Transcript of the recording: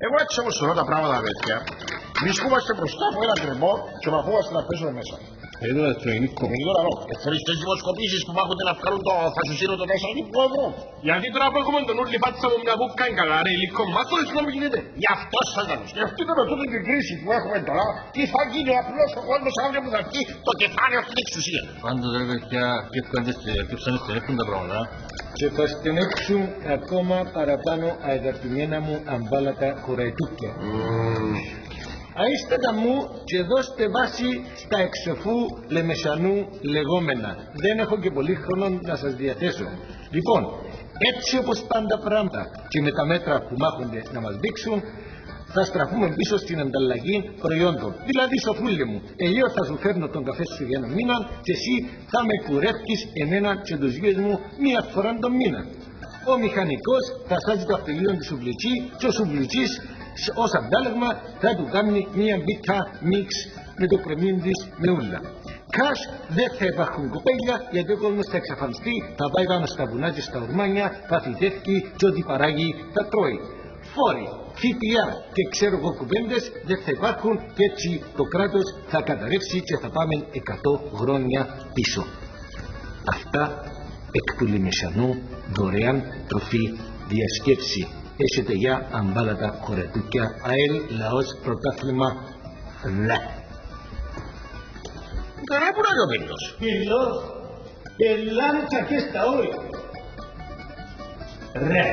Εγώ έτσι όμως θεωρώ τα πράγματα, παιδιά. Βρισκόμαστε μπροστά από ένα κρεμό και μαχόμαστε να πέσουμε μέσα. Εδώ το ελληνικό. Θέλεις τις δημοσκοπήσεις που μάχονται να βγάλουν το φασουσίρο το 4 ευρώ. Γιατί τώρα που έχουμε τον ούλη πάτσα μου μια βούκα είναι καλά ρε υλικό μάθος να μην γίνεται. Γι' αυτό σας λέω. Σκεφτείτε με τούτη την κρίση που έχουμε τώρα, τι θα γίνει απλώς ο κόσμος αύριο που θα βγει το κεφάλαιο στην εξουσία. Πάντως ρε παιδιά, και στενεύουν τα πράγματα. Και θα στενέψουν ακόμα παραπάνω αγαπημένα μου αμπάλατα χωραϊτούκια. Αίστατα μου και δώστε βάση στα εξεφού λεμεσανού λεγόμενα. Δεν έχω και πολύ χρόνο να σας διαθέσω. Λοιπόν, έτσι όπως πάντα πράγματα και με τα μέτρα που μάχονται να μας δείξουν, θα στραφούμε πίσω στην ανταλλαγή προϊόντων. Δηλαδή, σοφούλε μου, εγώ θα σου φέρνω τον καφέ σου για ένα μήνα και εσύ θα με κουρεύεις εμένα και τους γιους μου μία φορά τον μήνα. Ο μηχανικός θα σάζει το αυτοκίνητο του σουβλουτσί και ο σουβλουτσής ως αντάλλαγμα θα του κάνει μία μπίτα μίξ με το κρεμμύν της με ούλα. Κας δεν θα υπάρχουν κοπέλια γιατί ο κόσμος θα εξαφανιστεί, θα πάει πάνω στα βουνά και στα ουρμάνια, θα φυτεύει και ό,τι παράγει θα τρώει. Φόροι, ΦΠΑ και ξέρω εγώ κουβέντες δεν θα υπάρχουν και έτσι το κράτος θα καταρρεύσει και θα πάμε 100 χρόνια πίσω. Αυτά εκ του Λιμεσανού δωρεάν τροφή διασκέψη. Έχετε για αμπάλατα χωρετούκια ΑΕΛ λαός πρωτάθλημα ΛΑ. Καλά που να είναι ο Πύλος. Πυλός, πελάνε και στα όρια. Ρε.